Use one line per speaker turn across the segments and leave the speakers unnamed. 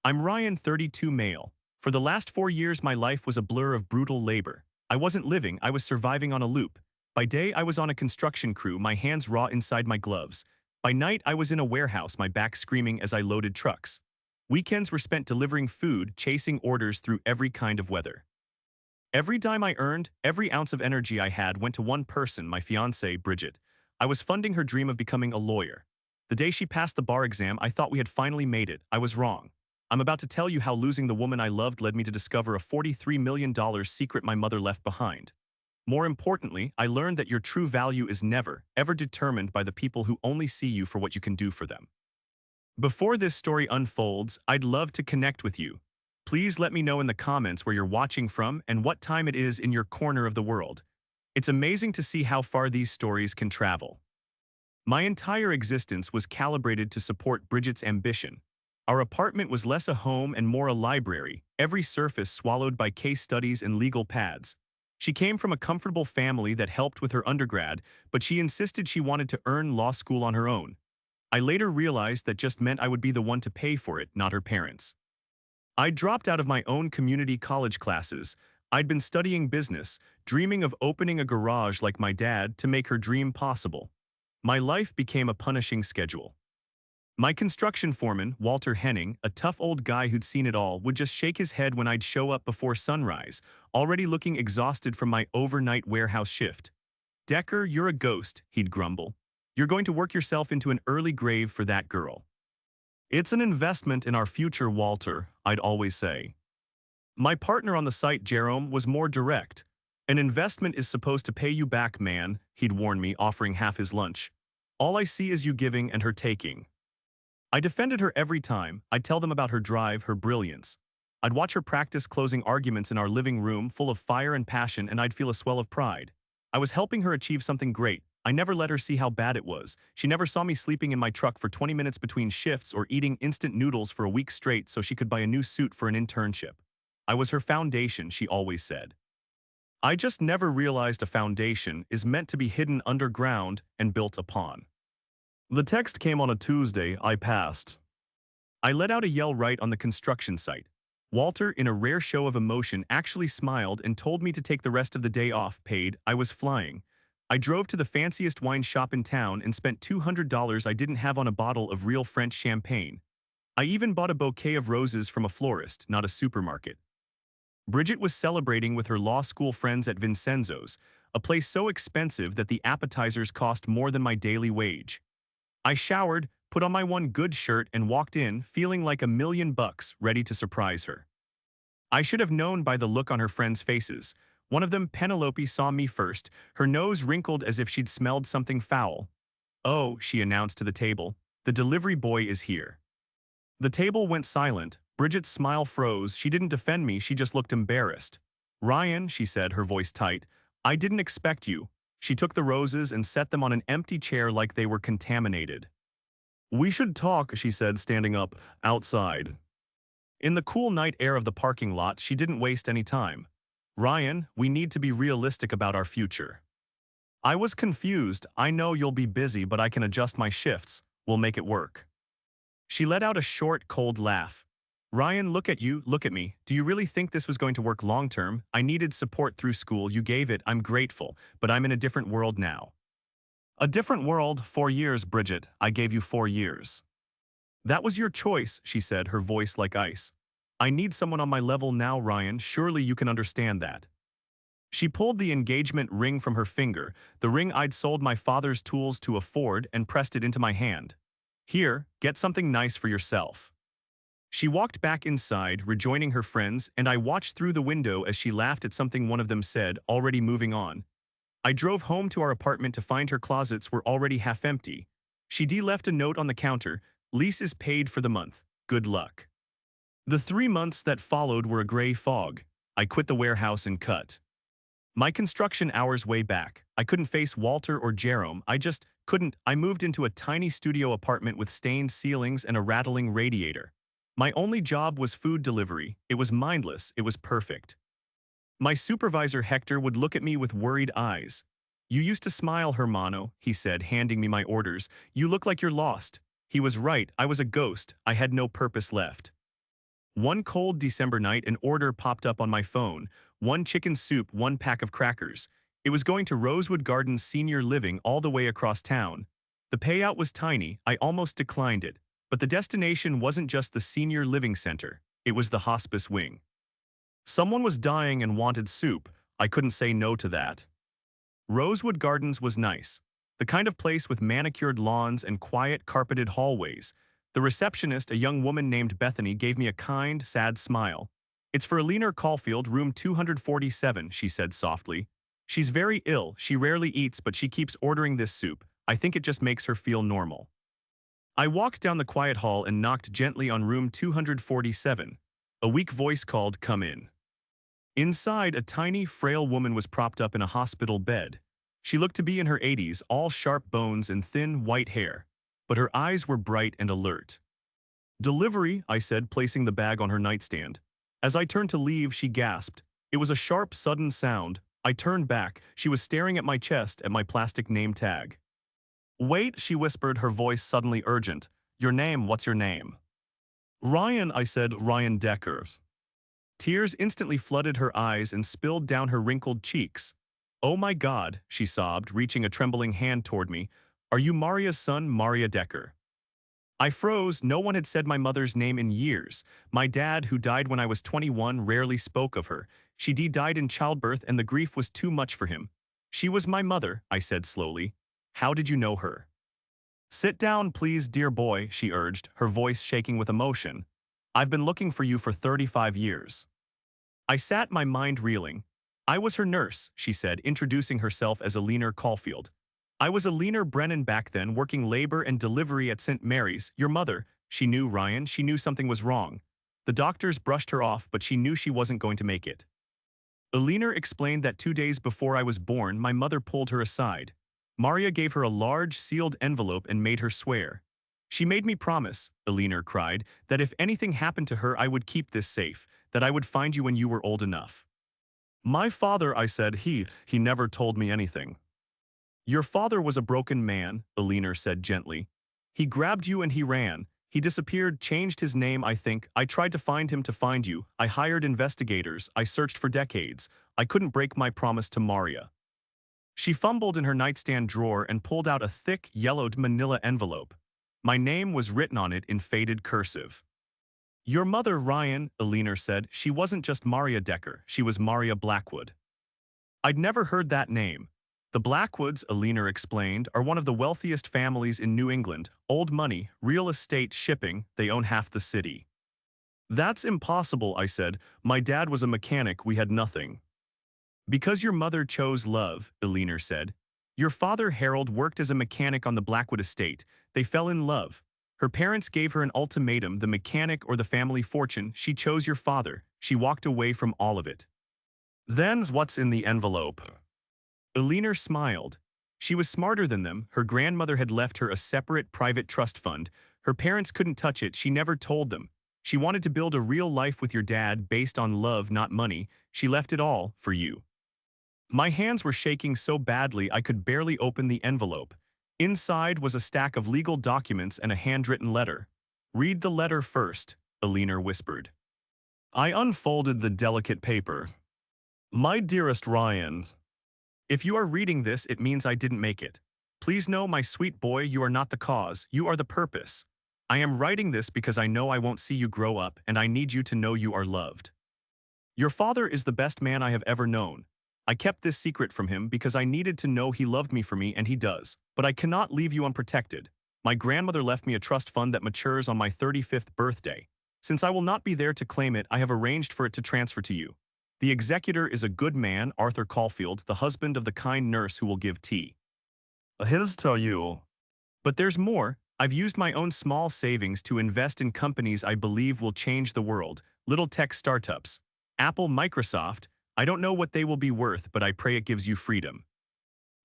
I'm Ryan, 32 male. For the last 4 years, my life was a blur of brutal labor. I wasn't living, I was surviving on a loop. By day, I was on a construction crew, my hands raw inside my gloves. By night, I was in a warehouse, my back screaming as I loaded trucks. Weekends were spent delivering food, chasing orders through every kind of weather. Every dime I earned, every ounce of energy I had went to one person, my fiancée, Bridget. I was funding her dream of becoming a lawyer. The day she passed the bar exam, I thought we had finally made it. I was wrong. I'm about to tell you how losing the woman I loved led me to discover a $43 million secret my mother left behind. More importantly, I learned that your true value is never, ever determined by the people who only see you for what you can do for them. Before this story unfolds, I'd love to connect with you. Please let me know in the comments where you're watching from and what time it is in your corner of the world. It's amazing to see how far these stories can travel. My entire existence was calibrated to support Bridget's ambition. Our apartment was less a home and more a library, every surface swallowed by case studies and legal pads. She came from a comfortable family that helped with her undergrad, but she insisted she wanted to earn law school on her own. I later realized that just meant I would be the one to pay for it, not her parents. I dropped out of my own community college classes. I'd been studying business, dreaming of opening a garage like my dad to make her dream possible. My life became a punishing schedule. My construction foreman, Walter Henning, a tough old guy who'd seen it all, would just shake his head when I'd show up before sunrise, already looking exhausted from my overnight warehouse shift. "Decker, you're a ghost," he'd grumble. "You're going to work yourself into an early grave for that girl." "It's an investment in our future, Walter," I'd always say. My partner on the site, Jerome, was more direct. "An investment is supposed to pay you back, man," he'd warn me, offering half his lunch. "All I see is you giving and her taking." I defended her every time. I'd tell them about her drive, her brilliance. I'd watch her practice closing arguments in our living room full of fire and passion, and I'd feel a swell of pride. I was helping her achieve something great. I never let her see how bad it was. She never saw me sleeping in my truck for 20 minutes between shifts or eating instant noodles for a week straight so she could buy a new suit for an internship. I was her foundation, she always said. I just never realized a foundation is meant to be hidden underground and built upon. The text came on a Tuesday. I passed. I let out a yell right on the construction site. Walter, in a rare show of emotion, actually smiled and told me to take the rest of the day off, paid. I was flying. I drove to the fanciest wine shop in town and spent $200 I didn't have on a bottle of real French champagne. I even bought a bouquet of roses from a florist, not a supermarket. Bridget was celebrating with her law school friends at Vincenzo's, a place so expensive that the appetizers cost more than my daily wage. I showered, put on my one good shirt, and walked in, feeling like $1 million, ready to surprise her. I should have known by the look on her friends' faces. One of them, Penelope, saw me first, her nose wrinkled as if she'd smelled something foul. "Oh," she announced to the table, "the delivery boy is here." The table went silent. Bridget's smile froze. She didn't defend me, she just looked embarrassed. "Ryan," she said, her voice tight, "I didn't expect you." She took the roses and set them on an empty chair like they were contaminated. "We should talk," she said, standing up, "outside." In the cool night air of the parking lot, she didn't waste any time. "Ryan, we need to be realistic about our future." I was confused. "I know you'll be busy, but I can adjust my shifts. We'll make it work." She let out a short, cold laugh. "Ryan, look at you, look at me. Do you really think this was going to work long term? I needed support through school. You gave it. I'm grateful, but I'm in a different world now." "A different world? 4 years, Bridget. I gave you 4 years." "That was your choice," she said, her voice like ice. "I need someone on my level now, Ryan. Surely you can understand that." She pulled the engagement ring from her finger, the ring I'd sold my father's tools to afford, and pressed it into my hand. "Here, get something nice for yourself." She walked back inside, rejoining her friends, and I watched through the window as she laughed at something one of them said, already moving on. I drove home to our apartment to find her closets were already half empty. She'd left a note on the counter, "Lease is paid for the month. Good luck." The 3 months that followed were a gray fog. I quit the warehouse and cut my construction hours way back. I couldn't face Walter or Jerome. I just couldn't. I moved into a tiny studio apartment with stained ceilings and a rattling radiator. My only job was food delivery. It was mindless. It was perfect. My supervisor, Hector, would look at me with worried eyes. "You used to smile, Hermano," he said, handing me my orders. "You look like you're lost." He was right. I was a ghost. I had no purpose left. One cold December night, an order popped up on my phone. One chicken soup, one pack of crackers. It was going to Rosewood Gardens Senior Living all the way across town. The payout was tiny, I almost declined it. But the destination wasn't just the Senior Living Center, it was the hospice wing. Someone was dying and wanted soup. I couldn't say no to that. Rosewood Gardens was nice. The kind of place with manicured lawns and quiet carpeted hallways. The receptionist, a young woman named Bethany, gave me a kind, sad smile. "It's for Eleanor Caulfield, room 247, she said softly. "She's very ill, she rarely eats, but she keeps ordering this soup. I think it just makes her feel normal." I walked down the quiet hall and knocked gently on room 247. A weak voice called, "Come in." Inside, a tiny, frail woman was propped up in a hospital bed. She looked to be in her 80s, all sharp bones and thin, white hair. But her eyes were bright and alert. "Delivery," I said, placing the bag on her nightstand. As I turned to leave, she gasped. It was a sharp, sudden sound. I turned back. She was staring at my chest, at my plastic name tag. "Wait," she whispered, her voice suddenly urgent. "Your name, what's your name?" "Ryan," I said, "Ryan Deckers." Tears instantly flooded her eyes and spilled down her wrinkled cheeks. "Oh my God," she sobbed, reaching a trembling hand toward me. "Are you Maria's son, Maria Decker?" I froze. No one had said my mother's name in years. My dad, who died when I was 21, rarely spoke of her. She died in childbirth and the grief was too much for him. "She was my mother," I said slowly. "How did you know her?" "Sit down, please, dear boy," she urged, her voice shaking with emotion. "I've been looking for you for 35 years. I sat, my mind reeling. "I was her nurse," she said, introducing herself as Eleanor Caulfield. "I was Eleanor Brennan back then, working labor and delivery at St. Mary's. Your mother." She knew Ryan, she knew something was wrong. The doctors brushed her off, but she knew she wasn't going to make it. Eleanor explained that 2 days before I was born, my mother pulled her aside. Maria gave her a large, sealed envelope and made her swear. "She made me promise," Eleanor cried, "that if anything happened to her I would keep this safe, that I would find you when you were old enough." "My father," I said, he never told me anything." "Your father was a broken man," Eleanor said gently. "He grabbed you and he ran. He disappeared, changed his name, I think. I tried to find him to find you. I hired investigators. I searched for decades. I couldn't break my promise to Maria." She fumbled in her nightstand drawer and pulled out a thick, yellowed manila envelope. My name was written on it in faded cursive. "Your mother, Ryan," Eleanor said, "she wasn't just Maria Decker, she was Maria Blackwood." I'd never heard that name. "The Blackwoods," Eleanor explained, "are one of the wealthiest families in New England. Old money, real estate, shipping, they own half the city." "That's impossible," I said. "My dad was a mechanic, we had nothing." "Because your mother chose love," Eleanor said. "Your father, Harold, worked as a mechanic on the Blackwood estate. They fell in love. Her parents gave her an ultimatum, the mechanic or the family fortune. She chose your father. She walked away from all of it." "Then what's in the envelope?" Eleanor smiled. She was smarter than them. Her grandmother had left her a separate private trust fund. Her parents couldn't touch it. She never told them. She wanted to build a real life with your dad based on love, not money. She left it all for you. My hands were shaking so badly I could barely open the envelope. Inside was a stack of legal documents and a handwritten letter. "Read the letter first," Eleanor whispered. I unfolded the delicate paper. "My dearest Ryan, if you are reading this, it means I didn't make it. Please know, my sweet boy, you are not the cause, you are the purpose. I am writing this because I know I won't see you grow up and I need you to know you are loved. Your father is the best man I have ever known. I kept this secret from him because I needed to know he loved me for me, and he does. But I cannot leave you unprotected. My grandmother left me a trust fund that matures on my 35th birthday. Since I will not be there to claim it, I have arranged for it to transfer to you. The executor is a good man, Arthur Caulfield, the husband of the kind nurse who will give tea. His to you. But there's more. I've used my own small savings to invest in companies I believe will change the world, little tech startups. Apple, Microsoft. I don't know what they will be worth, but I pray it gives you freedom.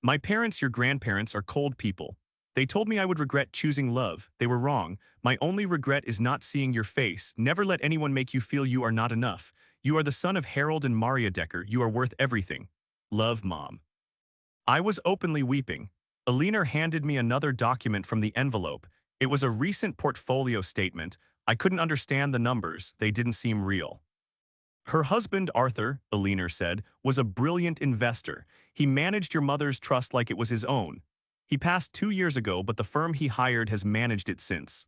My parents, your grandparents, are cold people. They told me I would regret choosing love. They were wrong. My only regret is not seeing your face. Never let anyone make you feel you are not enough. You are the son of Harold and Maria Decker. You are worth everything. Love, Mom." I was openly weeping. Eleanor handed me another document from the envelope. It was a recent portfolio statement. I couldn't understand the numbers, they didn't seem real. Her husband, Arthur, Alina said, was a brilliant investor. He managed your mother's trust like it was his own. He passed 2 years ago, but the firm he hired has managed it since.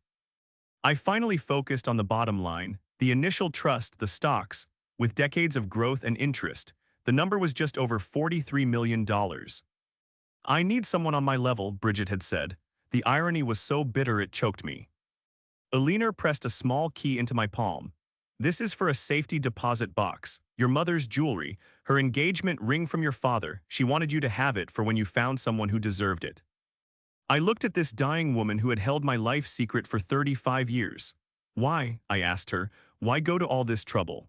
I finally focused on the bottom line, the initial trust, the stocks, with decades of growth and interest. The number was just over $43 million. I need someone on my level, Bridget had said. The irony was so bitter it choked me. Alina pressed a small key into my palm. This is for a safety deposit box. Your mother's jewelry, her engagement ring from your father. She wanted you to have it for when you found someone who deserved it. I looked at this dying woman who had held my life secret for 35 years. Why, I asked her, why go to all this trouble?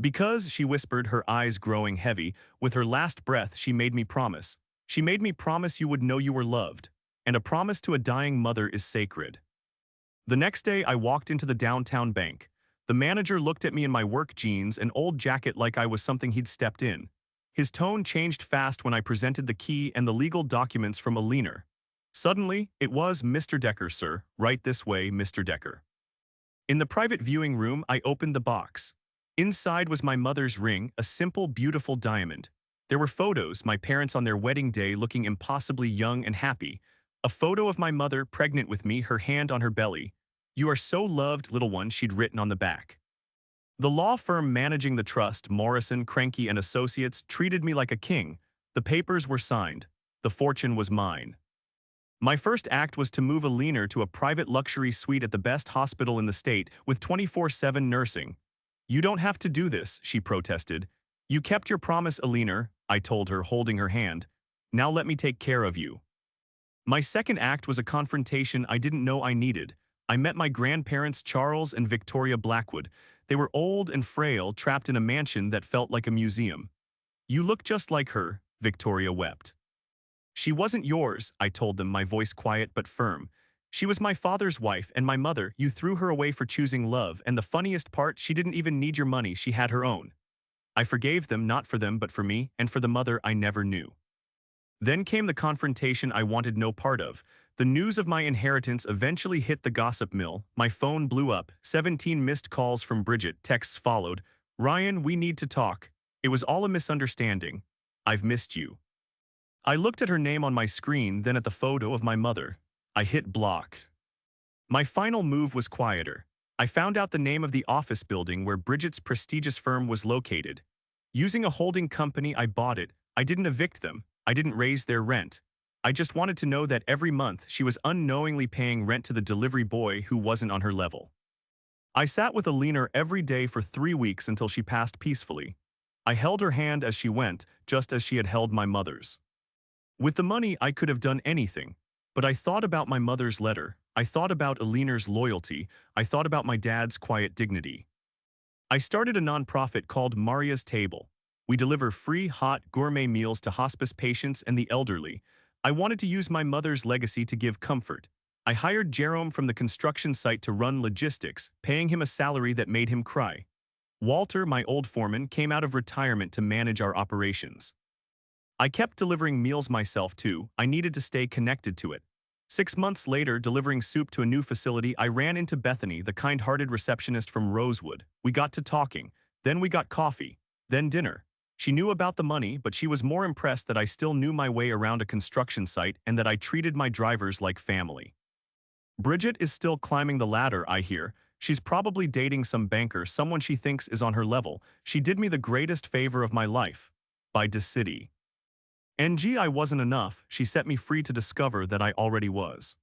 Because, she whispered, her eyes growing heavy, with her last breath she made me promise. She made me promise you would know you were loved. And a promise to a dying mother is sacred. The next day I walked into the downtown bank. The manager looked at me in my work jeans and old jacket like I was something he'd stepped in. His tone changed fast when I presented the key and the legal documents from Alina. Suddenly, it was, Mr. Decker, sir, right this way, Mr. Decker. In the private viewing room, I opened the box. Inside was my mother's ring, a simple, beautiful diamond. There were photos, my parents on their wedding day looking impossibly young and happy. A photo of my mother pregnant with me, her hand on her belly. You are so loved, little one, she'd written on the back. The law firm managing the trust, Morrison, Cranky and Associates, treated me like a king. The papers were signed. The fortune was mine. My first act was to move Alina to a private luxury suite at the best hospital in the state with 24/7 nursing. You don't have to do this, she protested. You kept your promise, Alina, I told her, holding her hand. Now let me take care of you. My second act was a confrontation I didn't know I needed. I met my grandparents, Charles and Victoria Blackwood. They were old and frail, trapped in a mansion that felt like a museum. You look just like her, Victoria wept. She wasn't yours, I told them, my voice quiet but firm. She was my father's wife and my mother. You threw her away for choosing love, and the funniest part, she didn't even need your money, she had her own. I forgave them, not for them but for me, and for the mother I never knew. Then came the confrontation I wanted no part of. The news of my inheritance eventually hit the gossip mill. My phone blew up, 17 missed calls from Bridget, texts followed. Ryan, we need to talk. It was all a misunderstanding. I've missed you. I looked at her name on my screen, then at the photo of my mother. I hit block. My final move was quieter. I found out the name of the office building where Bridget's prestigious firm was located. Using a holding company, I bought it. I didn't evict them. I didn't raise their rent. I just wanted to know that every month she was unknowingly paying rent to the delivery boy who wasn't on her level. I sat with Alina every day for 3 weeks until she passed peacefully. I held her hand as she went, just as she had held my mother's. With the money, I could have done anything. But I thought about my mother's letter. I thought about Alina's loyalty. I thought about my dad's quiet dignity. I started a nonprofit called Maria's Table. We deliver free, hot, gourmet meals to hospice patients and the elderly. I wanted to use my mother's legacy to give comfort. I hired Jerome from the construction site to run logistics, paying him a salary that made him cry. Walter, my old foreman, came out of retirement to manage our operations. I kept delivering meals myself too. I needed to stay connected to it. 6 months later, delivering soup to a new facility, I ran into Bethany, the kind-hearted receptionist from Rosewood. We got to talking. Then we got coffee. Then dinner. She knew about the money, but she was more impressed that I still knew my way around a construction site and that I treated my drivers like family. Bridget is still climbing the ladder, I hear. She's probably dating some banker, someone she thinks is on her level. She did me the greatest favor of my life. By Decity. NG, I wasn't enough. She set me free to discover that I already was.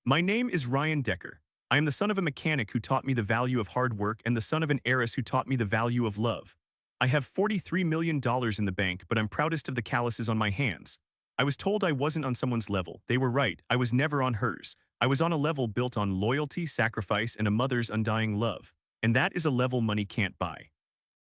My name is Ryan Decker. I am the son of a mechanic who taught me the value of hard work and the son of an heiress who taught me the value of love. I have $43 million in the bank, but I'm proudest of the calluses on my hands. I was told I wasn't on someone's level. They were right. I was never on hers. I was on a level built on loyalty, sacrifice, and a mother's undying love. And that is a level money can't buy.